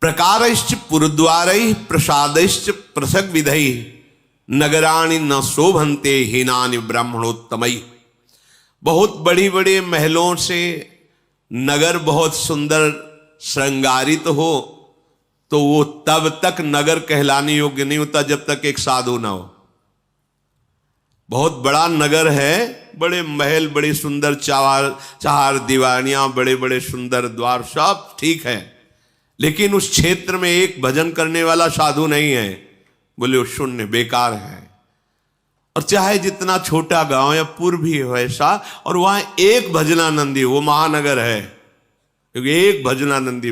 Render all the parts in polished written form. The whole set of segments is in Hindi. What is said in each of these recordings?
प्रकारश्च पुरद्वारैः प्रसादैश्च पृथक विधैः नगराणि न शोभन्ते हीनानि ब्राह्मणोत्तमैः। बहुत बड़ी बड़े महलों से नगर बहुत सुंदर श्रृंगारित हो तो वो तब तक नगर कहलाने योग्य नहीं होता जब तक एक साधु ना हो। बहुत बड़ा नगर है, बड़े महल, बड़ी सुंदर चार दीवारियां, बड़े बड़े सुंदर द्वार, सब ठीक है, लेकिन उस क्षेत्र में एक भजन करने वाला साधु नहीं है, बोले वो शून्य, बेकार है। और चाहे जितना छोटा गांव या पुर भी हो ऐसा, और वहां एक भजनानंदी, वो महानगर है, क्योंकि एक भजनानंदी,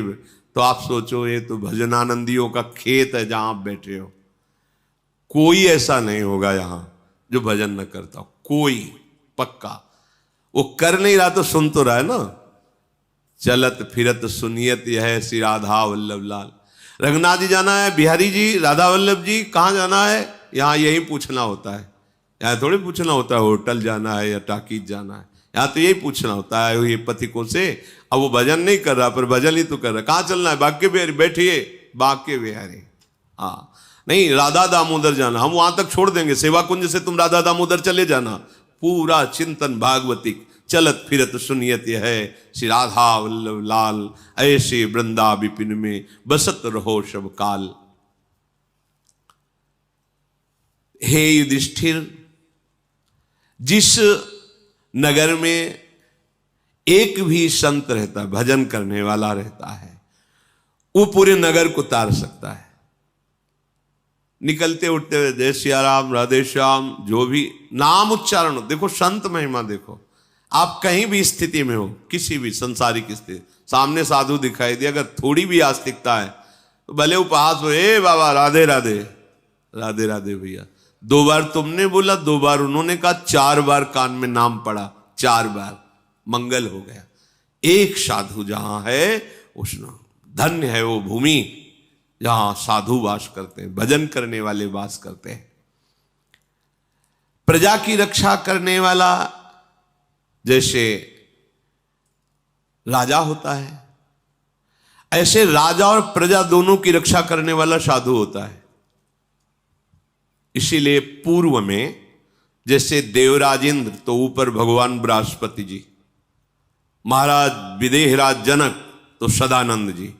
तो आप सोचो ये तो भजनानंदियों का खेत है जहां आप बैठे हो। कोई ऐसा नहीं होगा यहां जो भजन न करता हो, कोई पक्का। वो कर नहीं रहा तो सुन तो रहा है ना। चलत फिरत सुनियत यह श्री राधा वल्लभ लाल। रंगनाथ जी जाना है, बिहारी जी, राधा वल्लभ जी कहाँ जाना है, यहाँ यही पूछना होता है। यहाँ थोड़ी पूछना होता है होटल जाना है या टाकीज जाना है, यहाँ तो यही पूछना होता है ये पथिकों से। अब वो भजन नहीं कर रहा पर भजन ही तो कर रहा। कहाँ चलना है, बांके बिहारी, बैठिए बांके बिहारी। हाँ नहीं, राधा दामोदर जाना, हम वहां तक छोड़ देंगे, सेवा कुंज से तुम राधा दामोदर चले जाना। पूरा चिंतन भागवतिक, चलत फिरत सुनियत है श्री राधा वल्लभ लाल, ऐसे वृंदा विपिन में बसत रहो सब काल। हे युधिष्ठिर, जिस नगर में एक भी संत रहता है, भजन करने वाला रहता है, वो पूरे नगर को तार सकता है। निकलते उठते हुए जय सिया राम, राधे श्याम, जो भी नाम उच्चारण, देखो संत महिमा देखो। आप कहीं भी स्थिति में हो, किसी भी संसारिक स्थिति, सामने साधु दिखाई दे, अगर थोड़ी भी आस्तिकता है तो भले उपहास हो, ए बाबा राधे राधे, राधे राधे भैया। 2 बार तुमने बोला, 2 बार उन्होंने कहा, 4 बार कान में नाम पड़ा, 4 बार मंगल हो गया। एक साधु जहां है उसने, धन्य है वो भूमि जहां साधु वास करते हैं, भजन करने वाले वास करते हैं। प्रजा की रक्षा करने वाला जैसे राजा होता है, ऐसे राजा और प्रजा दोनों की रक्षा करने वाला साधु होता है। इसीलिए पूर्व में जैसे देवराज इंद्र तो ऊपर भगवान बृहस्पति जी, महाराज विदेहराज जनक तो सदानंद जी,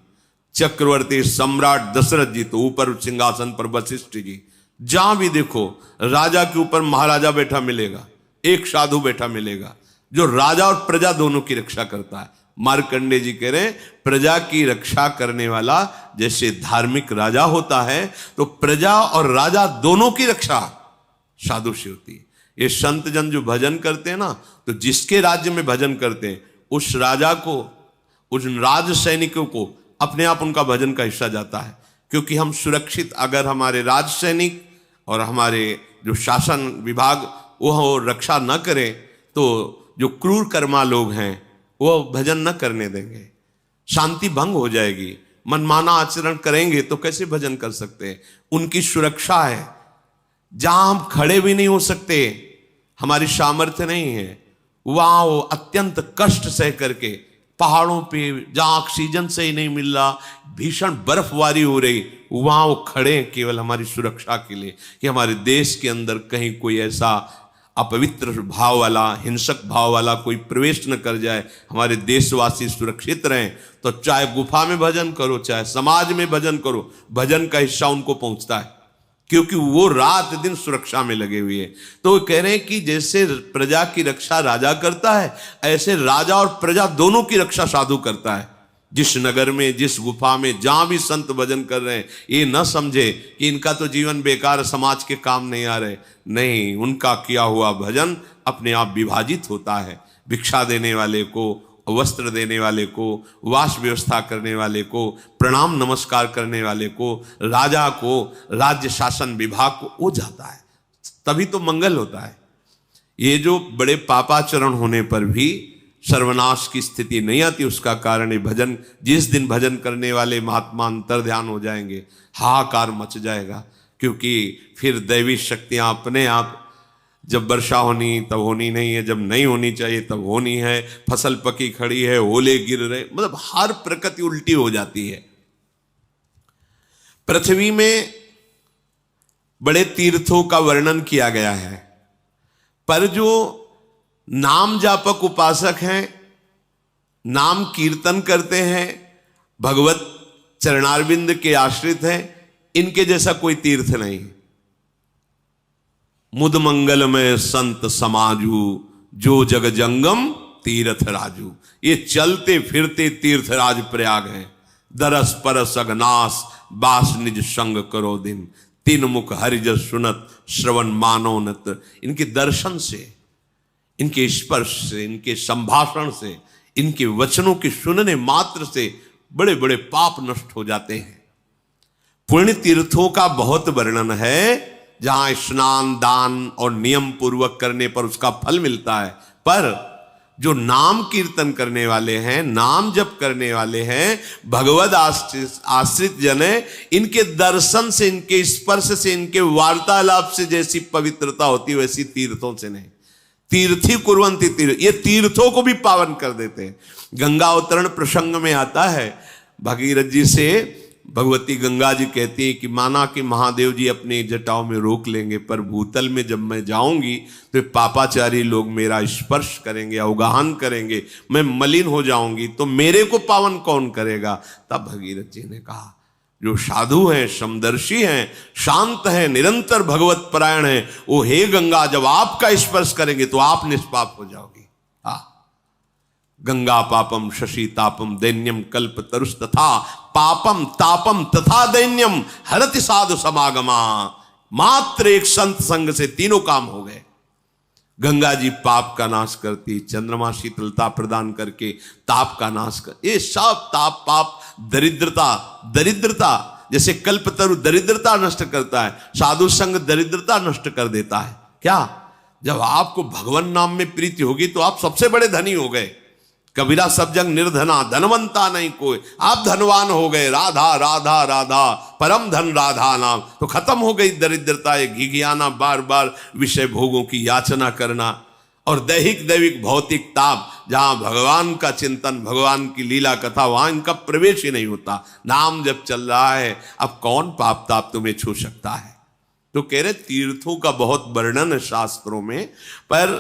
चक्रवर्ती सम्राट दशरथ जी तो ऊपर सिंहासन पर वशिष्ठ जी। जहां भी देखो राजा के ऊपर महाराजा बैठा मिलेगा, एक साधु बैठा मिलेगा जो राजा और प्रजा दोनों की रक्षा करता है। मार्कंडे जी कह रहे हैं प्रजा की रक्षा करने वाला जैसे धार्मिक राजा होता है, तो प्रजा और राजा दोनों की रक्षा साधु से होती है। ये संत जन जो भजन करते हैं ना, तो जिसके राज्य में भजन करते हैं उस राजा को, उस राज सैनिकों को अपने आप उनका भजन का हिस्सा जाता है। क्योंकि हम सुरक्षित, अगर हमारे राज सैनिक और हमारे जो शासन विभाग वो रक्षा न करें तो जो क्रूर कर्मा लोग हैं वो भजन न करने देंगे, शांति भंग हो जाएगी, मनमाना आचरण करेंगे तो कैसे भजन कर सकते हैं। उनकी सुरक्षा है, जहां हम खड़े भी नहीं हो सकते, हमारी सामर्थ्य नहीं है, वहां वो अत्यंत कष्ट सह करके पहाड़ों पे जहां ऑक्सीजन सही नहीं मिल रहा, भीषण बर्फबारी हो रही, वहां वो खड़े हैं केवल हमारी सुरक्षा के लिए, कि हमारे देश के अंदर कहीं कोई ऐसा अपवित्र भाव वाला, हिंसक भाव वाला कोई प्रवेश न कर जाए, हमारे देशवासी सुरक्षित रहें। तो चाहे गुफा में भजन करो, चाहे समाज में भजन करो, भजन का हिस्सा उनको पहुंचता है, क्योंकि वो रात दिन सुरक्षा में लगे हुए हैं। तो वो कह रहे हैं कि जैसे प्रजा की रक्षा राजा करता है, ऐसे राजा और प्रजा दोनों की रक्षा साधु करता है। जिस नगर में, जिस गुफा में, जहां भी संत भजन कर रहे हैं, ये न समझे कि इनका तो जीवन बेकार, समाज के काम नहीं आ रहे। नहीं, उनका किया हुआ भजन अपने आप विभाजित होता है। भिक्षा देने वाले को, वस्त्र देने वाले को, वास व्यवस्था करने वाले को, प्रणाम नमस्कार करने वाले को, राजा को, राज्य शासन विभाग को वो जाता है, तभी तो मंगल होता है। ये जो बड़े पापाचरण होने पर भी सर्वनाश की स्थिति नहीं आती, उसका कारण ये भजन, जिस दिन भजन करने वाले महात्मा अंतर ध्यान हो जाएंगे, हाहाकार मच जाएगा। क्योंकि फिर दैवी शक्तियां अपने आप, जब वर्षा होनी तब होनी नहीं है, जब नहीं होनी चाहिए तब होनी है, फसल पकी खड़ी है, ओले गिर रहे, मतलब हर प्रकृति उल्टी हो जाती है। पृथ्वी में बड़े तीर्थों का वर्णन किया गया है, पर जो नाम जापक उपासक हैं, नाम कीर्तन करते हैं, भगवत चरणारविंद के आश्रित हैं, इनके जैसा कोई तीर्थ नहीं। मुद मंगल में संत समाजू, जो जग जंगम तीर्थ राजू। ये चलते फिरते तीर्थराज प्रयाग है। दरस परस अगनास, बास निज संग करो दिन। तीन मुख हरिजस सुनत, श्रवण मानोनत। इनके दर्शन से, इनके स्पर्श से, इनके संभाषण से, इनके वचनों के सुनने मात्र से बड़े बड़े पाप नष्ट हो जाते हैं। पुण्य तीर्थों का बहुत वर्णन है, जहां स्नान दान और नियम पूर्वक करने पर उसका फल मिलता है। पर जो नाम कीर्तन करने वाले हैं, नाम जप करने वाले हैं, भगवद आश्रित जन है, इनके दर्शन से, इनके स्पर्श से, इनके वार्तालाप से जैसी पवित्रता होती है, वैसी तीर्थों से नहीं। तीर्थी कुर्वन्ति तीर्थ, ये तीर्थों को भी पावन कर देते हैं। गंगा अवतरण प्रसंग में आता है, भगीरथ जी से भगवती गंगा जी कहती है कि माना कि महादेव जी अपने जटाओं में रोक लेंगे, पर भूतल में जब मैं जाऊंगी तो पापाचारी लोग मेरा स्पर्श करेंगे, अवगाहन करेंगे, मैं मलिन हो जाऊंगी, तो मेरे को पावन कौन करेगा। तब भगीरथ जी ने कहा, जो साधु हैं, समदर्शी हैं, शांत हैं, निरंतर भगवत परायण हैं, वो हे गंगा जब आपका स्पर्श करेंगे तो आप निष्पाप हो जाओगी। गंगा पापम शशि तापम दैन्यम कल्प तरुष तथा पापम तापम तथा दैन्यम हरति साधु समागमा। मात्र एक संत संग से तीनों काम हो गए। गंगा जी पाप का नाश करती, चंद्रमा शीतलता प्रदान करके ताप का नाश कर, ये सब ताप पाप दरिद्रता जैसे कल्पतरु दरिद्रता नष्ट करता है, साधु संग दरिद्रता नष्ट कर देता है। क्या, जब आपको भगवान नाम में प्रीति होगी तो आप सबसे बड़े धनी हो गए। कबीरा सब जंग निर्धना, धनवंता नहीं कोई, आप धनवान हो गए। राधा राधा राधा परम धन राधा नाम, तो खत्म हो गई दरिद्रता, घिघियाना, बार बार विषय भोगों की याचना करना, और दैहिक दैविक भौतिक ताप। जहां भगवान का चिंतन, भगवान की लीला कथा, वहां इनका प्रवेश ही नहीं होता। नाम जब चल रहा है, अब कौन पाप ताप तुम्हें छू सकता है। तो कह रहे तीर्थों का बहुत वर्णन है शास्त्रों में, पर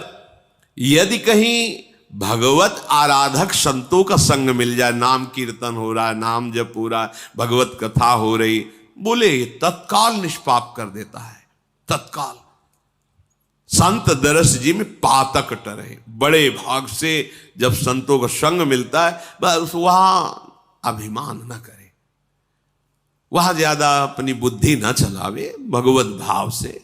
यदि कहीं भगवत आराधक संतों का संग मिल जाए, नाम कीर्तन हो रहा है, नाम जप हो रहा है, भगवत कथा हो रही, बोले तत्काल निष्पाप कर देता है। तत्काल संत दरस जी में पातक टरे। बड़े भाग से जब संतों का संग मिलता है, बस वहां अभिमान न करे, वहां ज्यादा अपनी बुद्धि न चलावे, भगवत भाव से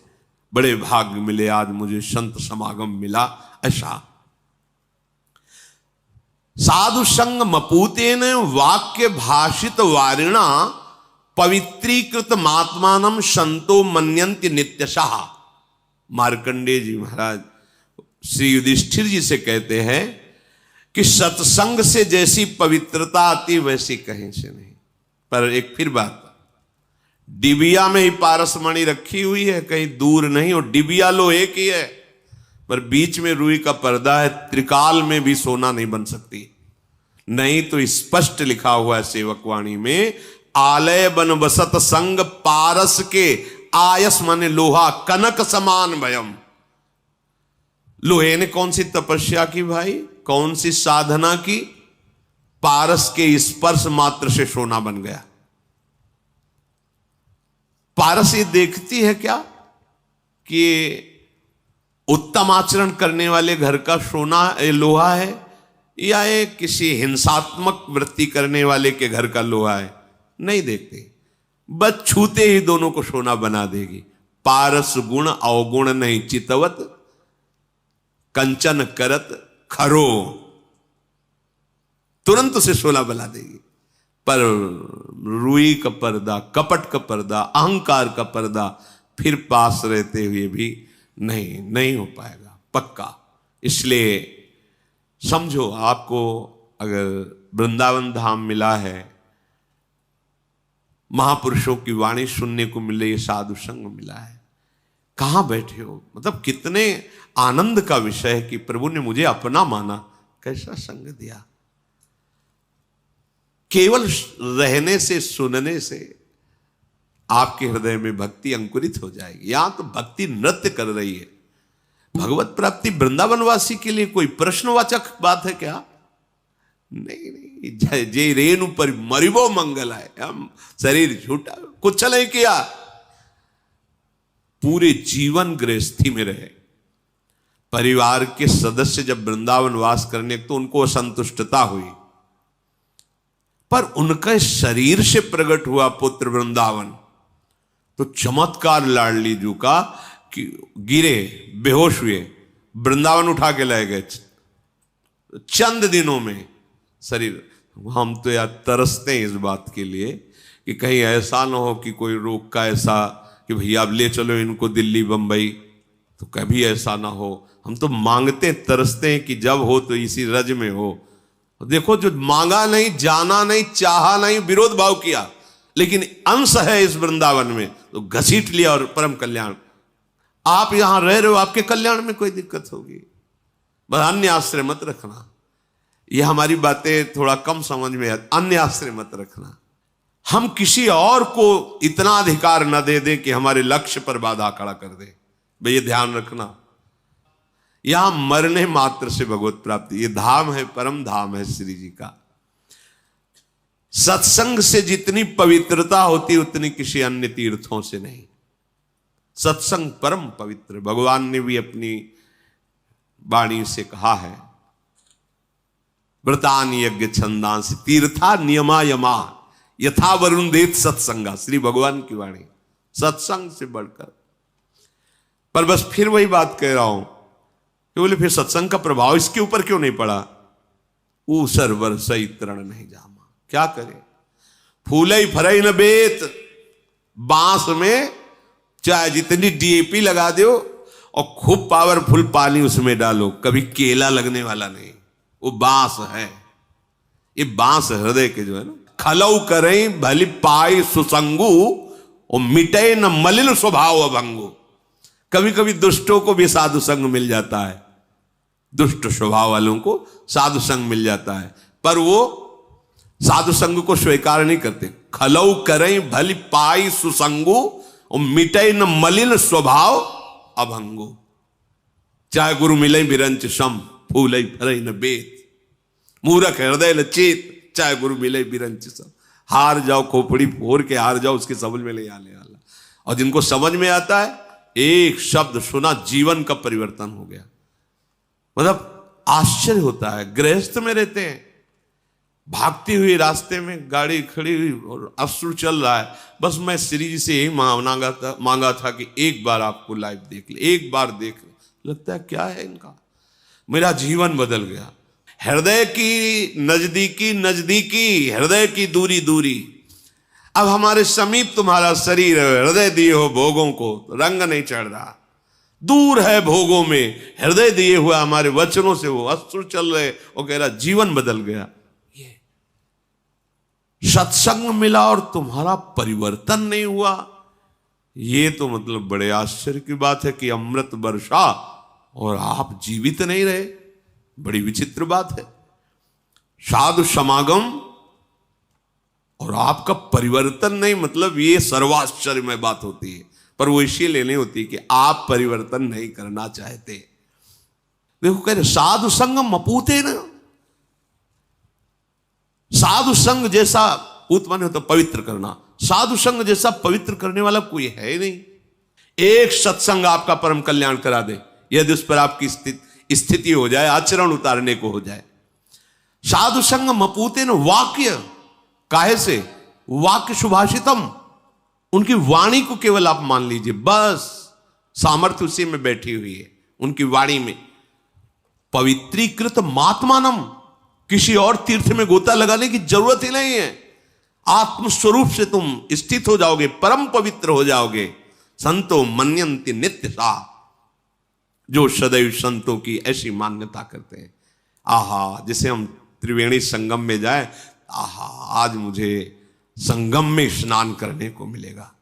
बड़े भाग्य मिले, आज मुझे संत समागम मिला, ऐसा। साधु संग मपूतेन वाक्य भाषित वारिणा पवित्रीकृत मात्मानम संतो मन्यन्ति नित्यशः। मार्कंडेय जी महाराज श्री युधिष्ठिर जी से कहते हैं कि सत्संग से जैसी पवित्रता आती वैसी कहीं से नहीं। पर एक फिर बात, डिबिया में ही पारसमणि रखी हुई है, कहीं दूर नहीं, और डिबिया लोहे की है, पर बीच में रुई का पर्दा है, त्रिकाल में भी सोना नहीं बन सकती। नहीं तो स्पष्ट लिखा हुआ है सेवकवाणी में, आलय बन बसत संग पारस के आयस माने लोहा कनक समान भयम। लोहे ने कौन सी तपस्या की भाई, कौन सी साधना की, पारस के स्पर्श मात्र से सोना बन गया। पारस ये देखती है क्या कि उत्तम आचरण करने वाले घर का सोना लोहा है, या ये किसी हिंसात्मक वृत्ति करने वाले के घर का लोहा है, नहीं देखती। बस छूते ही दोनों को सोना बना देगी। पारस गुण अवगुण नहीं चितवत, कंचन करत खरो, तुरंत उसे सोना बना देगी। पर रुई का पर्दा, कपट का पर्दा, अहंकार का पर्दा फिर पास रहते हुए भी नहीं हो पाएगा पक्का। इसलिए समझो, आपको अगर वृंदावन धाम मिला है, महापुरुषों की वाणी सुनने को मिले, ये साधु संग मिला है, कहां बैठे हो, मतलब कितने आनंद का विषय है कि प्रभु ने मुझे अपना माना, कैसा संग दिया। केवल रहने से, सुनने से आपके हृदय में भक्ति अंकुरित हो जाएगी। यहां तो भक्ति नृत्य कर रही है। भगवत प्राप्ति वृंदावनवासी के लिए कोई प्रश्नवाचक बात है क्या? नहीं नहीं, जय रेणु पर मरिबो मंगल है। हम शरीर छूटा, कुछ नहीं किया, पूरे जीवन गृहस्थी में रहे। परिवार के सदस्य जब वृंदावन वास करने तो उनको असंतुष्टता हुई, पर उनका शरीर से प्रकट हुआ पुत्र वृंदावन, तो चमत्कार लाडली जू का कि गिरे, बेहोश हुए, वृंदावन उठा के ले गए चंद दिनों में शरीर। हम तो यार तरसते हैं इस बात के लिए कि कहीं ऐसा ना हो कि कोई रोग का ऐसा कि भैया अब ले चलो इनको दिल्ली बंबई, तो कभी ऐसा ना हो। हम तो मांगते तरसते हैं कि जब हो तो इसी रज में हो। देखो, जो मांगा नहीं, जाना नहीं, चाहा नहीं, विरोध भाव किया, लेकिन अंश है इस वृंदावन में तो घसीट लिया और परम कल्याण। आप यहां रह रहे हो, आपके कल्याण में कोई दिक्कत होगी, बस अन्य आश्रय मत रखना। ये हमारी बातें थोड़ा कम समझ में है, अन्य आश्रय मत रखना। हम किसी और को इतना अधिकार न दे दें कि हमारे लक्ष्य पर बाधा खड़ा कर दे। भाई ये ध्यान रखना, यहां मरने मात्र से भगवत प्राप्ति, ये धाम है, परम धाम है श्री जी का। सत्संग से जितनी पवित्रता होती उतनी किसी अन्य तीर्थों से नहीं। सत्संग परम पवित्र, भगवान ने भी अपनी वाणी से कहा है, व्रतान यज्ञ छंदांस तीर्था नियमा यमा यथा वरुण देत सत्संगा। श्री भगवान की वाणी, सत्संग से बढ़कर। पर बस फिर वही बात कह रहा हूं कि बोले फिर सत्संग का प्रभाव इसके ऊपर क्यों नहीं पड़ा? ऊसर वर्षई तरण नहीं जामा, क्या करे? फूलई फरई न बेत, बांस में चाहे जितनी डीएपी लगा दो और खूब पावरफुल पानी उसमें डालो, कभी केला लगने वाला नहीं। वो बांस है, ये बांस हृदय के जो है ना। खलऊ करें भली पाई सुसंगु और मिटे न मलिन स्वभाव अभंगु। कभी कभी दुष्टों को भी साधु संग मिल जाता है, दुष्ट स्वभाव वालों को साधु संग मिल जाता है, पर वो साधु संग को स्वीकार नहीं करते। खलऊ करें भली पाई सुसंगु और मिटे न मलिन स्वभाव अभंगु। चाहे गुरु मिले बिरंच सम फूलई फरई न बेत, मूरख हृदय न चेत, चाहे गुरु मिले बिरंच सम। हार जाओ, खोपड़ी फोड़ के हार जाओ, उसकी समझ में ले आने वाला। और जिनको समझ में आता है, एक शब्द सुना जीवन का परिवर्तन हो गया। मतलब आश्चर्य होता है। गृहस्थ में रहते हैं, भागती हुई रास्ते में गाड़ी खड़ी हुई और अश्रु चल रहा है, बस मैं श्री जी से यही मांगा था कि एक बार आपको लाइव देख ले, एक बार देख ले। लगता है क्या है इनका, मेरा जीवन बदल गया। हृदय की नजदीकी नजदीकी, हृदय की दूरी दूरी। अब हमारे समीप तुम्हारा शरीर है, हृदय दिए हो भोगों को, रंग नहीं चढ़ रहा, दूर है भोगों में। हृदय दिए हुआ हमारे वचनों से वो अश्रु चल रहे, वो कह रहा जीवन बदल गया। ये सत्संग मिला और तुम्हारा परिवर्तन नहीं हुआ, ये तो मतलब बड़े आश्चर्य की बात है कि अमृत वर्षा और आप जीवित नहीं रहे। बड़ी विचित्र बात है। साधु समागम और आपका परिवर्तन नहीं, मतलब ये सर्वाश्चर्यमय बात होती है। पर वो इसीलिए नहीं होती कि आप परिवर्तन नहीं करना चाहते। देखो कह रहे साधु संग मपूते न, साधु संग जैसा, पूत माने होता पवित्र करना, साधु संग जैसा पवित्र करने वाला कोई है नहीं। एक सत्संग आपका परम कल्याण करा दे, यदि उस पर आपकी स्थिति हो जाए, आचरण उतारने को हो जाए। साधु संग मपूते न वाक्य, काहे से? वाक्य सुभाषितम, उनकी वाणी को केवल आप मान लीजिए, बस सामर्थ्य उसी में बैठी हुई है, उनकी वाणी में। पवित्रीकृत मात्मानम, किसी और तीर्थ में गोता लगाने की जरूरत ही नहीं है। आत्मस्वरूप से तुम स्थित हो जाओगे, परम पवित्र हो जाओगे। संतो मन्यन्ति नित्य सा, जो सदैव संतों की ऐसी मान्यता करते हैं। आहा, जैसे हम त्रिवेणी संगम में जाए, आहा आज मुझे संगम में स्नान करने को मिलेगा,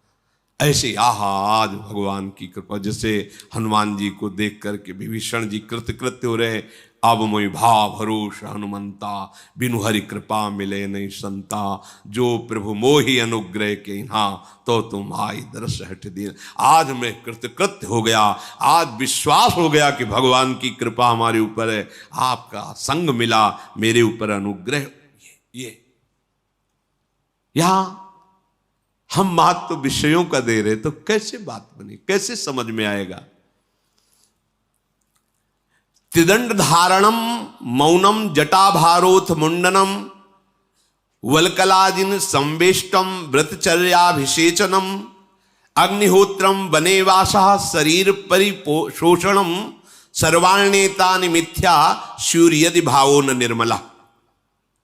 ऐसे आहा आज भगवान की कृपा। जैसे हनुमान जी को देख करके विभीषण जी कृतकृत्य हो रहे, अब मोहि भाव भरोस हनुमंता, बिनु हरि कृपा मिले नहीं संता। जो प्रभु मोहि अनुग्रह के हा, तो तुम आई दरस हट दीन। आज मैं कृतकृत्य हो गया, आज विश्वास हो गया कि भगवान की कृपा हमारे ऊपर है, आपका संग मिला, मेरे ऊपर अनुग्रह। ये यहां हम महत्व विषयों का दे रहे तो कैसे बात बनी, कैसे समझ में आएगा। त्रिदंड धारणम मौनम जटाभारोथ मुंडनम वल्कलाजिन संवेष्टम व्रतचर्याभिषेचनम अग्निहोत्रम वनेवासः शरीर परिपोषणम सर्वाण्येतानि मिथ्या सूर्यदि भावो न निर्मला।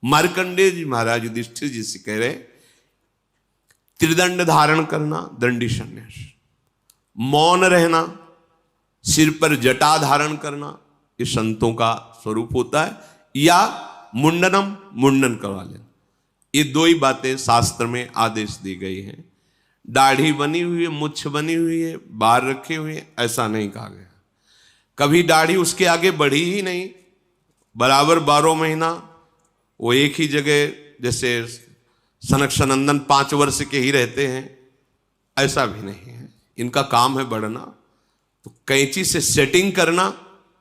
मार्कंडेय जी महाराज युधिष्ठिर जी से कह रहे, त्रिदंड धारण करना दंडी संन्यास, मौन रहना, सिर पर जटा धारण करना, ये संतों का स्वरूप होता है, या मुंडनम, मुंडन करवा लेना। ये दो ही बातें शास्त्र में आदेश दी गई हैं। दाढ़ी बनी हुई है, मुछ बनी हुई है, बाल रखे हुए हैं, ऐसा नहीं कहा गया। कभी दाढ़ी उसके आगे बढ़ी ही नहीं, बराबर 12 महीना वो एक ही जगह, जैसे सनक सनंदन 5 वर्ष के ही रहते हैं, ऐसा भी नहीं है। इनका काम है बढ़ना। तो कैंची से सेटिंग करना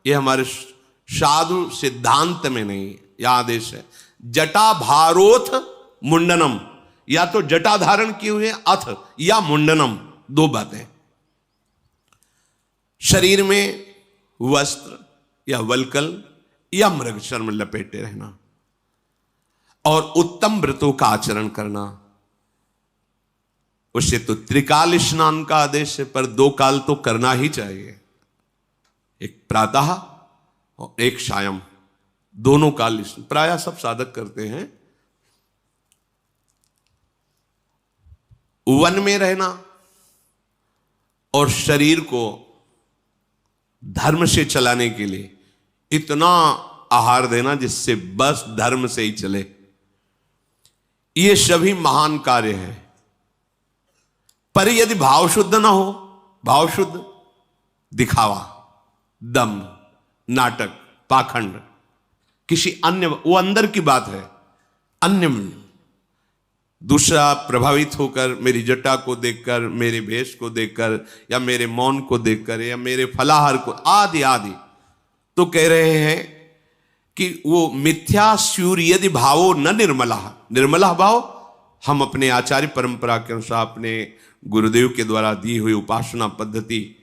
ये हमारे साधु सिद्धांत में नहीं है, यह आदेश है। जटा भारोथ मुंडनम, या तो जटा धारण किए हुए अथ या मुंडनम, दो बातें। शरीर में वस्त्र या वल्कल या मृग चर्म लपेटे रहना, और उत्तम व्रतों का आचरण करना। उसे तो त्रिकाल स्नान का आदेश है, पर 2 काल तो करना ही चाहिए, एक प्रातः और एक सायं, दोनों काल प्रायः सब साधक करते हैं। वन में रहना और शरीर को धर्म से चलाने के लिए इतना आहार देना जिससे बस धर्म से ही चले, ये सभी महान कार्य है। पर यदि भाव शुद्ध ना हो, भाव शुद्ध, दिखावा, दम, नाटक, पाखंड, किसी अन्य, वो अंदर की बात है, अन्य दूसरा प्रभावित होकर मेरी जटा को देखकर, मेरे भेष को देखकर, या मेरे मौन को देखकर, या मेरे फलाहार को, आदि आदि, तो कह रहे हैं कि वो मिथ्या सूर्यदि भावो न निर्मला। निर्मला भाव हम अपने आचार्य परंपरा के अनुसार, अपने गुरुदेव के द्वारा दी हुई उपासना पद्धति,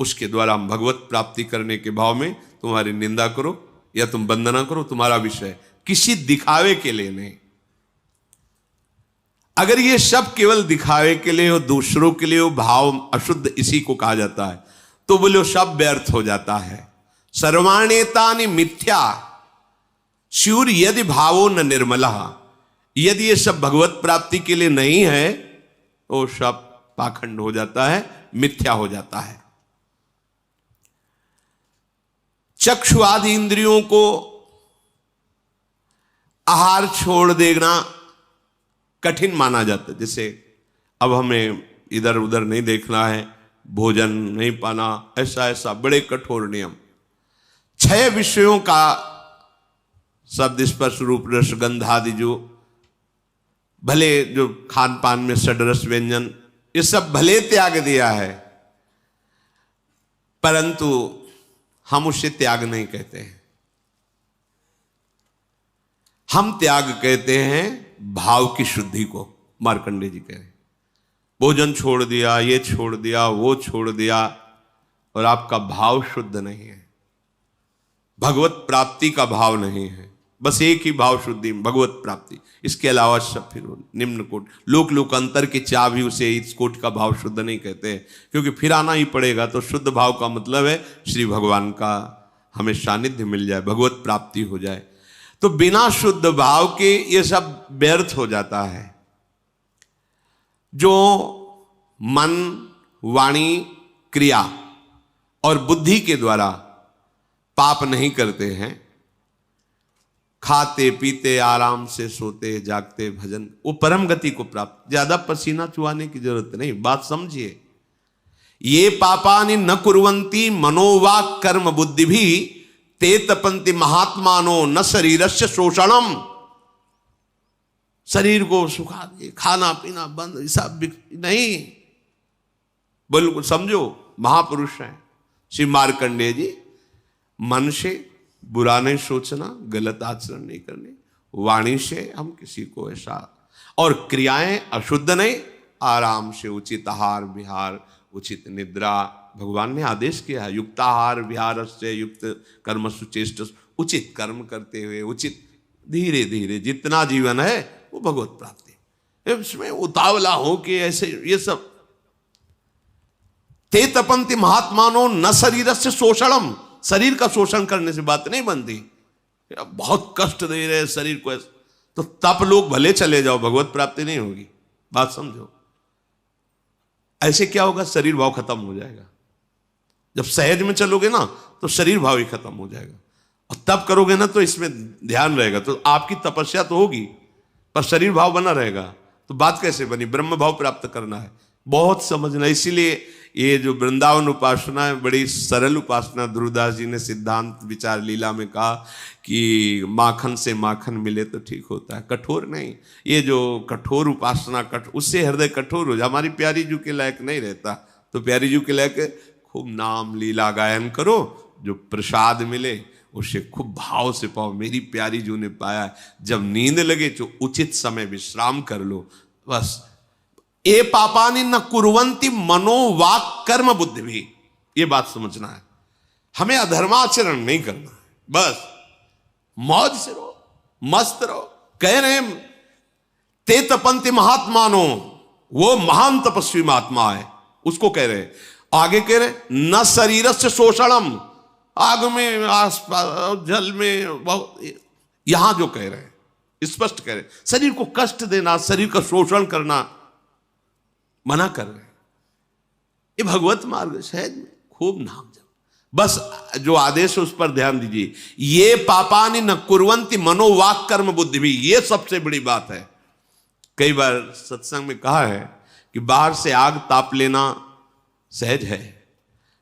उसके द्वारा हम भगवत प्राप्ति करने के भाव में तुम्हारी निंदा करो या तुम वंदना करो, तुम्हारा विषय, किसी दिखावे के लिए नहीं। अगर ये सब केवल दिखावे के लिए हो, दूसरों के लिए हो, भाव अशुद्ध इसी को कहा जाता है, तो बोले सब व्यर्थ हो जाता है। सर्वाण्येतानि मिथ्या सूर्य यदि भावो न निर्मला, यदि ये सब भगवत प्राप्ति के लिए नहीं है तो सब पाखंड हो जाता है, मिथ्या हो जाता है। चक्षु आदि इंद्रियों को आहार छोड़ देना कठिन माना जाता है। जैसे अब हमें इधर उधर नहीं देखना है, भोजन नहीं पाना, ऐसा ऐसा बड़े कठोर नियम। 6 विषयों का शब्द स्पर्श रूप रस गंध आदि, जो भले जो खान पान में षड्रस व्यंजन, ये सब भले त्याग दिया है, परंतु हम उसे त्याग नहीं कहते हैं। हम त्याग कहते हैं भाव की शुद्धि को। मार्कंडेय जी कह रहे हैं भोजन छोड़ दिया, ये छोड़ दिया, वो छोड़ दिया, और आपका भाव शुद्ध नहीं है, भगवत प्राप्ति का भाव नहीं है। बस एक ही भाव शुद्धि, भगवत प्राप्ति। इसके अलावा सब फिर निम्न कोट, लोकांतर की चाह भी उसे इस कोट का भाव शुद्ध नहीं कहते, क्योंकि फिर आना ही पड़ेगा। तो शुद्ध भाव का मतलब है श्री भगवान का हमें सानिध्य मिल जाए, भगवत प्राप्ति हो जाए। तो बिना शुद्ध भाव के ये सब व्यर्थ हो जाता है। जो मन, वाणी, क्रिया और बुद्धि के द्वारा पाप नहीं करते हैं, खाते पीते आराम से सोते जागते भजन, वो परम गति को प्राप्त। ज्यादा पसीना चुहाने की जरूरत नहीं, बात समझिए। ये पापानि न कुर्वन्ति मनोवाक कर्म बुद्धि भी ते तपंति महात्मानो न शरीरस्य शोषणम, शरीर को सुखा दिए, खाना पीना बंद, सब नहीं। बिल्कुल समझो, महापुरुष हैं श्री मार्कंडेय जी। मन से बुरा नहीं सोचना, गलत आचरण नहीं करने, वाणी से हम किसी को ऐसा, और क्रियाएं अशुद्ध नहीं, आराम से उचित आहार विहार, उचित निद्रा, भगवान ने आदेश किया है, युक्ताहार विहार से युक्त कर्म सुचेष्ट, उचित कर्म करते हुए, उचित धीरे धीरे जितना जीवन है वो भगवत प्राप्ति। इसमें उतावला हो कि ऐसे ये सब, ते तपंति महात्मानो न शरीर से शोषणम, शरीर का शोषण करने से बात नहीं बनती। बहुत कष्ट दे रहे शरीर को, तो तप लोग भले चले जाओ, भगवत प्राप्ति नहीं होगी। बात समझो, ऐसे क्या होगा, शरीर भाव खत्म हो जाएगा। जब सहज में चलोगे ना तो शरीर भाव ही खत्म हो जाएगा, और तप करोगे ना तो इसमें ध्यान रहेगा, तो आपकी तपस्या तो होगी पर शरीर भाव बना रहेगा। तो बात कैसे बनी, ब्रह्म भाव प्राप्त करना है, बहुत समझना। इसीलिए ये जो वृंदावन उपासना है बड़ी सरल उपासना, ध्रुवदास जी ने सिद्धांत विचार लीला में कहा कि माखन से माखन मिले तो ठीक होता है, कठोर नहीं। ये जो कठोर उपासना उससे हृदय कठोर हो जाए, हमारी प्यारी जू के लायक नहीं रहता। तो प्यारी जू के लायक खूब नाम लीला गायन करो, जो प्रसाद मिले उसे खूब भाव से पाओ, मेरी प्यारी जू ने पाया। जब नींद लगे तो उचित समय विश्राम कर लो, बस। ए पापानि न कुर्वन्ति मनो वाक कर्म बुद्धि भी, ये बात समझना है। हमें अधर्माचरण नहीं करना है, बस मौज से रहो, मस्त रहो। कह रहे हैं ते तपंति महात्मानो, वो महान तपस्वी महात्मा है, उसको कह रहे। आगे कह रहे न शरीर से शोषणम, आग में आसपास जल में बहुत, यहां जो कह रहे हैं स्पष्ट कह रहे, शरीर को कष्ट देना, शरीर का शोषण करना मना कर रहे हैं। ये भगवत मार्ग सहज में खूब नाम जप, बस जो आदेश है उस पर ध्यान दीजिए। ये पापानि न कुर्वन्ति मनो वाक कर्म बुद्धि भी, ये सबसे बड़ी बात है। कई बार सत्संग में कहा है कि बाहर से आग ताप लेना सहज है,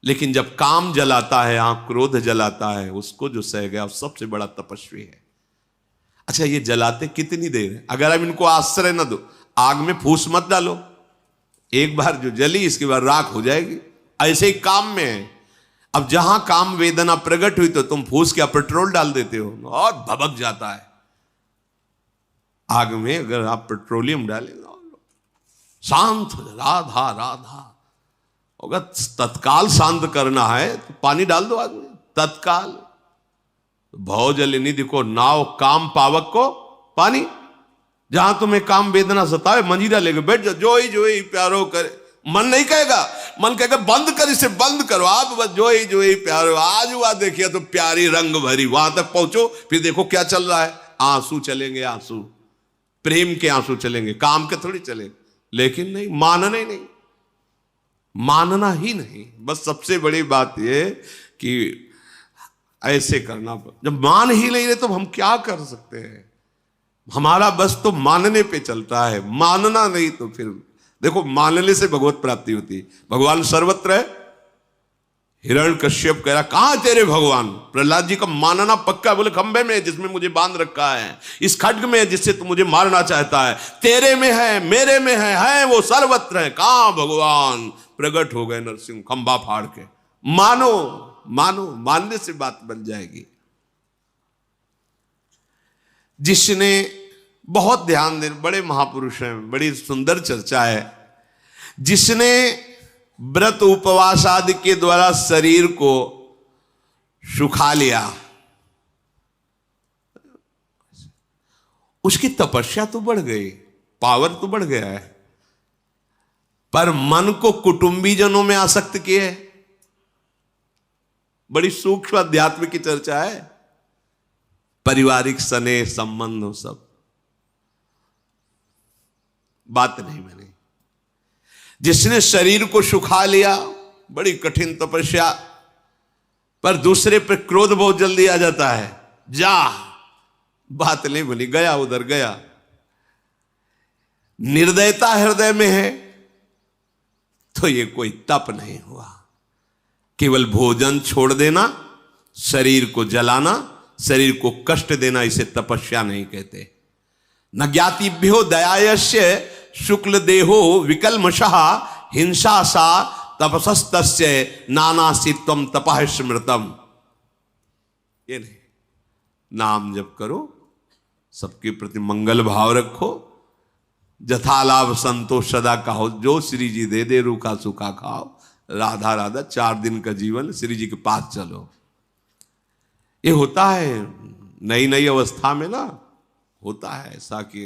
लेकिन जब काम जलाता है, आंख क्रोध जलाता है, उसको जो सह गया वो सबसे बड़ा तपस्वी है। अच्छा, ये जलाते कितनी देर है? अगर हम इनको आश्रय न दो, आग में फूस मत डालो, एक बार जो जली इसके बाद राख हो जाएगी। ऐसे ही काम में है, अब जहां काम वेदना प्रकट हुई तो तुम फूस क्या पेट्रोल डाल देते हो और भभक जाता है। आग में अगर आप पेट्रोलियम डालें शांत हो, राधा राधा। अगर तत्काल शांत करना है तो पानी डाल दो आग में, तत्काल। भव जल निधि को नाव काम पावक को पानी, जहां तुम्हें काम वेदना सतावे मंजीरा लेके बैठ जाओ, जो ही प्यारो करे। मन नहीं कहेगा, मन कहेगा बंद कर, इसे बंद करो आप, बस जो ही प्यारो। आज हुआ देखिए तो प्यारी रंग भरी, वहां तक पहुंचो, फिर देखो क्या चल रहा है। आंसू चलेंगे, आंसू प्रेम के आंसू चलेंगे, काम के थोड़ी चलेंगे। लेकिन नहीं, मानना ही नहीं, मानना ही नहीं। बस सबसे बड़ी बात यह कि ऐसे करना, जब मान ही नहीं रहे तो हम क्या कर सकते हैं। हमारा बस तो मानने पे चलता है, मानना नहीं तो फिर देखो, मानने से भगवत प्राप्ति होती है। भगवान सर्वत्र है। हिरण्यकश्यप कह रहा कहां तेरे भगवान? प्रहलाद जी का मानना पक्का, बोले खंबे में जिसमें मुझे बांध रखा है, इस खड्ग में जिससे तू मुझे मारना चाहता है, तेरे में है, मेरे में है वो सर्वत्र है। कहां भगवान प्रकट हो गए नरसिंह खंबा फाड़ के। मानो मानो, मानने से बात बन जाएगी। जिसने बहुत ध्यान दे, बड़े महापुरुष हैं, बड़ी सुंदर चर्चा है। जिसने व्रत उपवास आदि के द्वारा शरीर को सुखा लिया, उसकी तपस्या तो बढ़ गई, पावर तो बढ़ गया है, पर मन को कुटुंबीजनों में आसक्त किए। बड़ी सूक्ष्म अध्यात्म की चर्चा है। पारिवारिक स्नेह संबंध सब बात नहीं बनी। जिसने शरीर को सुखा लिया, बड़ी कठिन तपस्या, पर दूसरे पर क्रोध बहुत जल्दी आ जाता है। जा, बात नहीं बनी, गया उधर गया। निर्दयता हृदय में है तो ये कोई तप नहीं हुआ। केवल भोजन छोड़ देना शरीर को जलाना, शरीर को कष्ट देना, इसे तपस्या नहीं कहते। न ज्ञातिभ्यो दयायस्य शुक्ल देहो विकल्मषः हिंसा सा तपसस्तस्य नानासित्वम तपः स्मृतम। ये नहीं, नाम जप करो, सबके प्रति मंगल भाव रखो, जथालाभ संतोष सदा कहो, जो श्री जी दे दे रूखा सूखा खाओ, राधा राधा 4 दिन का जीवन, श्री जी के पास चलो। ये होता है नई नई अवस्था में ना, होता है ऐसा कि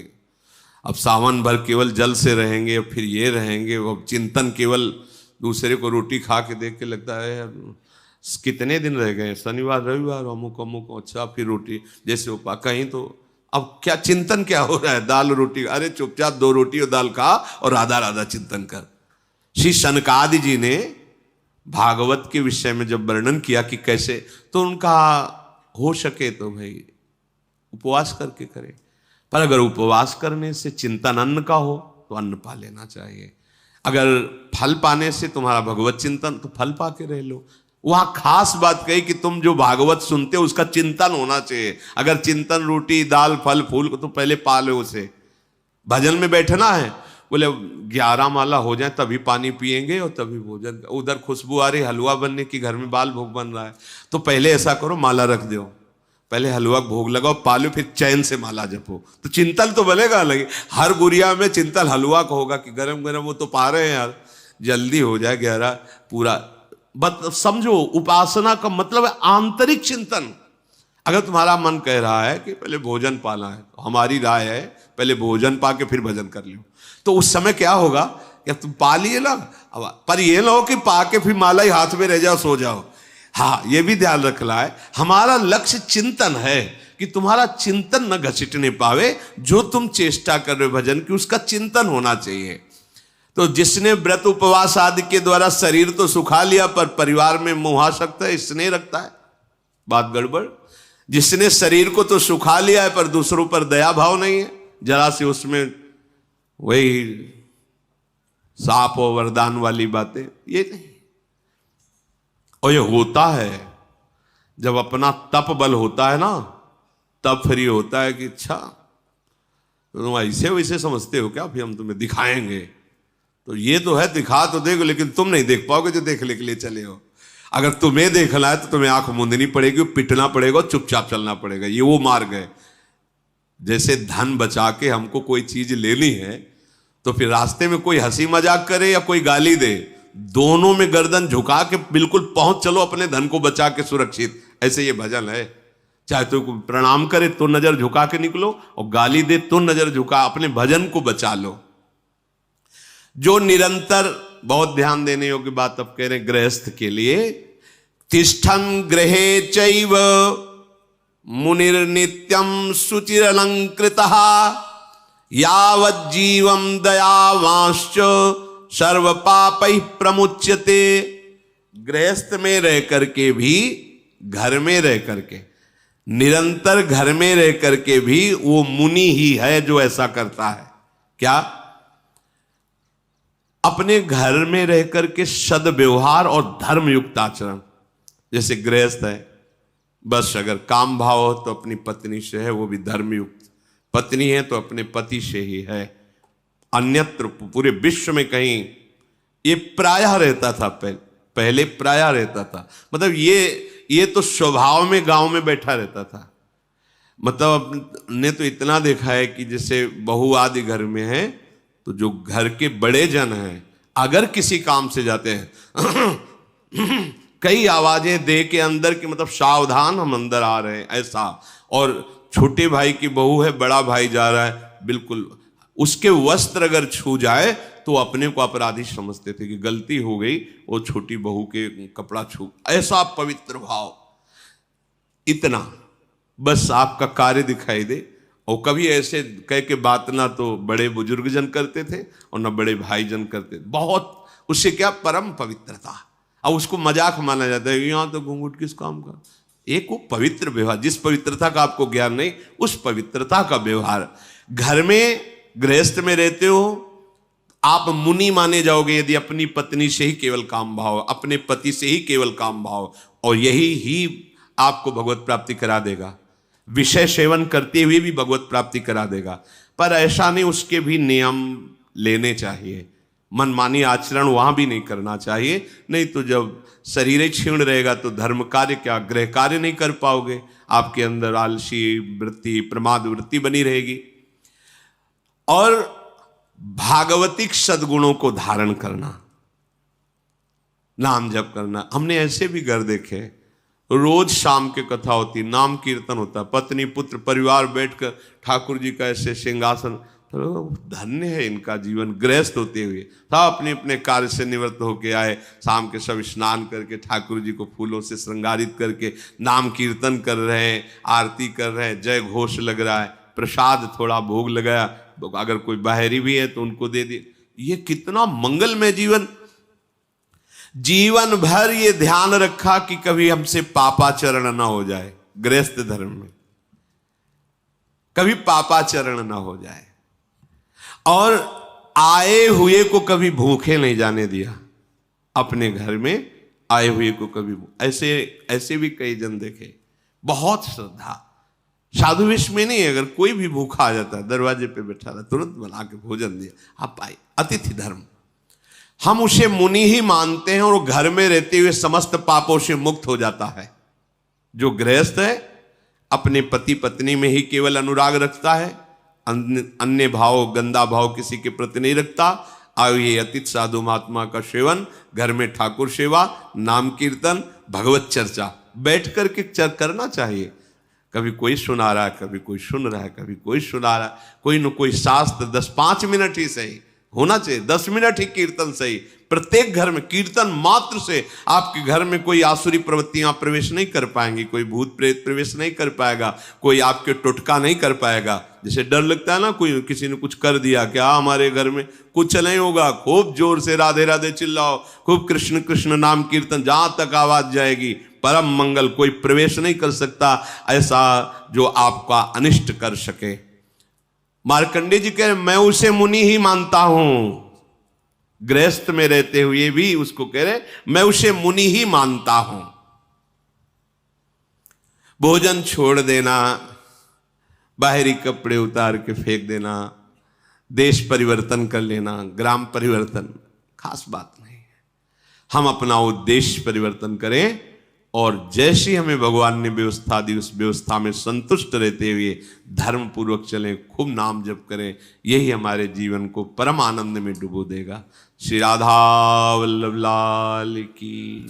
अब सावन भर केवल जल से रहेंगे, फिर ये रहेंगे, वो चिंतन केवल दूसरे को रोटी खा के देख के लगता है यार कितने दिन रह गए, शनिवार रविवार अमुक अमुक, अच्छा फिर रोटी, जैसे उपा कहीं तो अब क्या चिंतन क्या हो रहा है, दाल रोटी, अरे चुपचाप 2 रोटी और दाल खा और राधा राधा चिंतन कर। श्री सनकादि जी ने भागवत के विषय में जब वर्णन किया कि कैसे, तो उनका हो सके तो भाई उपवास करके करें, पर अगर उपवास करने से चिंतन अन्न का हो तो अन्न पा लेना चाहिए। अगर फल पाने से तुम्हारा भगवत चिंतन, तो फल पा के रह लो। वहां खास बात कही कि तुम जो भागवत सुनते हो उसका चिंतन होना चाहिए। अगर चिंतन रोटी दाल फल फूल को तो पहले पा लो उसे। भजन में बैठना है, बोले 11 माला हो जाए तभी पानी पिएंगे और तभी भोजन, उधर खुशबू आ रही हलवा बनने की, घर में बाल भोग बन रहा है, तो पहले ऐसा करो माला रख दो, पहले हलवा भोग लगाओ, पालो, फिर चैन से माला जपो, तो चिंतन तो बनेगा। लगे हर गुड़िया में चिंतन हलवा का होगा कि गरम गरम वो तो पा रहे हैं यार, जल्दी हो जाए 11 पूरा। बट समझो उपासना का मतलब है आंतरिक चिंतन। अगर तुम्हारा मन कह रहा है कि पहले भोजन पाना है, तो हमारी राय है पहले भोजन पा के फिर भजन कर लो, तो उस समय क्या होगा कि तुम पा लिए ना, पर ये ना हो कि पा के फिर माला ही हाथ में रह जाओ सो जाओ। हाँ, ये भी ध्यान रखना है, हमारा लक्ष्य चिंतन है कि तुम्हारा चिंतन न घसीटने पावे, जो तुम चेष्टा कर रहे हो भजन की उसका चिंतन होना चाहिए। तो जिसने व्रत उपवास आदि के द्वारा शरीर तो सुखा लिया पर परिवार में मोहासक्त है, स्नेह रखता है, बात गड़बड़। जिसने शरीर को तो सुखा लिया है पर दूसरों पर दया भाव नहीं है, जरा से उसमें वही साप और वरदान वाली बातें, ये नहीं। और ये होता है जब अपना तप बल होता है ना, तब फिर ये होता है कि अच्छा तुम ऐसे वैसे समझते हो क्या, फिर हम तुम्हें दिखाएंगे। तो ये तो है, दिखा तो देखो, लेकिन तुम नहीं देख पाओगे जो देखने के लिए चले हो। अगर तुम्हें देखना है तो तुम्हें आंख मूंदनी पड़ेगी, पिटना पड़ेगा, चुपचाप चलना पड़ेगा। ये वो मार्ग है। जैसे धन बचा के हमको कोई चीज लेनी है, तो फिर रास्ते में कोई हंसी मजाक करे या कोई गाली दे, दोनों में गर्दन झुका के बिल्कुल पहुंच चलो अपने धन को बचा के सुरक्षित। ऐसे ये भजन है। चाहे तो प्रणाम करे तो नजर झुका के निकलो, और गाली दे तो नजर झुका, अपने भजन को बचा लो। जो निरंतर, बहुत ध्यान देने योग्य बात अब कह रहे गृहस्थ के लिए, तिष्ठन गृहे चैव मुनिर्नित्यम शुचिरलंकृतः यावज्जीवं दयावांश्च सर्व पापैः प्रमुच्यते। गृहस्थ में रह करके भी, घर में रह करके, निरंतर घर में रह करके भी वो मुनि ही है जो ऐसा करता है। क्या? अपने घर में रह करके सद्व्यवहार और धर्मयुक्त आचरण। जैसे गृहस्थ है, बस अगर काम भाव हो तो अपनी पत्नी से है, वो भी धर्मयुक्त। पत्नी है तो अपने पति से ही है। अन्यत्र पूरे विश्व में कहीं ये प्रायः रहता था, पहले प्रायः रहता था। मतलब ये तो स्वभाव में गांव में बैठा रहता था। मतलब ने तो इतना देखा है कि जैसे बहू आदि घर में है, तो जो घर के बड़े जन हैं अगर किसी काम से जाते हैं कई आवाजें दे के अंदर की, मतलब सावधान हम अंदर आ रहे हैं ऐसा। और छोटे भाई की बहू है, बड़ा भाई जा रहा है, बिल्कुल उसके वस्त्र अगर छू जाए तो अपने को अपराधी समझते थे कि गलती हो गई, वो छोटी बहू के कपड़ा छू, ऐसा पवित्र भाव। इतना बस आपका कार्य दिखाई दे। और कभी ऐसे कह के बात ना तो बड़े बुजुर्ग जन करते थे और ना बड़े भाई जन करते थे। बहुत उससे क्या परम पवित्रता। अब उसको मजाक माना जाता है, यहाँ तो घूंघट किस काम का। एक वो पवित्र व्यवहार, जिस पवित्रता का आपको ज्ञान नहीं, उस पवित्रता का व्यवहार। घर में गृहस्थ में रहते हो, आप मुनि माने जाओगे यदि अपनी पत्नी से ही केवल काम भाव, अपने पति से ही केवल काम भाव। और यही ही आपको भगवत प्राप्ति करा देगा, विषय सेवन करते हुए भी भगवत प्राप्ति करा देगा। पर ऐसा नहीं, उसके भी नियम लेने चाहिए, मनमानी आचरण वहां भी नहीं करना चाहिए। नहीं तो जब शरीर ही क्षीण रहेगा तो धर्म कार्य क्या, गृह कार्य नहीं कर पाओगे, आपके अंदर आलसी वृत्ति, प्रमाद वृत्ति बनी रहेगी। और भागवतिक सद्गुणों को धारण करना, नाम जप करना। हमने ऐसे भी घर देखे, रोज शाम के कथा होती, नाम कीर्तन होता, पत्नी पुत्र परिवार बैठकर ठाकुर जी का ऐसे सिंहासन, तो धन्य है इनका जीवन। गृहस्थ होते हुए सब अपने अपने कार्य से निवृत्त होके आए, शाम के सब स्नान करके ठाकुर जी को फूलों से श्रृंगारित करके नाम कीर्तन कर रहे हैं, आरती कर रहे हैं, जय घोष लग रहा है, प्रसाद थोड़ा भोग लगाया, अगर कोई बाहरी भी है तो उनको दे दिए। ये कितना मंगलमय जीवन। जीवन भर ये ध्यान रखा कि कभी हमसे पापाचरण ना हो जाए, गृहस्थ धर्म में कभी पापाचरण ना हो जाए। और आए हुए को कभी भूखे नहीं जाने दिया, अपने घर में आए हुए को कभी। ऐसे भी कई जन देखे, बहुत श्रद्धा, साधु वेश में नहीं, अगर कोई भी भूखा आ जाता है दरवाजे पे बैठा रहा, तुरंत बना के भोजन दिया, आप आए। अतिथि धर्म, हम उसे मुनि ही मानते हैं और घर में रहते हुए समस्त पापों से मुक्त हो जाता है। जो गृहस्थ है अपने पति पत्नी में ही केवल अनुराग रखता है, अन्य भाव, गंदा भाव किसी के प्रति नहीं रखता। आइए अतिथि साधु महात्मा का सेवन, घर में ठाकुर सेवा, नाम कीर्तन, भगवत चर्चा बैठ करके करना चाहिए। कभी कोई सुना रहा है, कभी कोई सुन रहा है, कभी कोई सुना रहा है, कोई न कोई शास्त्र 10-5 मिनट ही सही होना चाहिए, 10 मिनट ही कीर्तन सही। प्रत्येक घर में कीर्तन मात्र से आपके घर में कोई आसुरी प्रवृत्तियां प्रवेश नहीं कर पाएंगी, कोई भूत प्रेत प्रवेश नहीं कर पाएगा, कोई आपके टोटका नहीं कर पाएगा। जैसे डर लगता है ना, कोई किसी ने कुछ कर दिया, क्या हमारे घर में कुछ नहीं होगा, खूब जोर से राधे राधे चिल्लाओ, खूब कृष्ण कृष्ण नाम कीर्तन, जहां तक आवाज जाएगी परम मंगल, कोई प्रवेश नहीं कर सकता ऐसा जो आपका अनिष्ट कर सके। मार्कंडेय जी कह रहे मैं उसे मुनि ही मानता हूं, गृहस्थ में रहते हुए भी उसको कह रहे मैं उसे मुनि ही मानता हूं। भोजन छोड़ देना, बाहरी कपड़े उतार के फेंक देना, देश परिवर्तन कर लेना, ग्राम परिवर्तन, खास बात नहीं है। हम अपना उद्देश्य परिवर्तन करें और जैसी हमें भगवान ने व्यवस्था दी उस व्यवस्था में संतुष्ट रहते हुए धर्म पूर्वक चलें, खूब नाम जप करें, यही हमारे जीवन को परम आनंद में डुबो देगा। श्री राधा वल्लभ लाल की।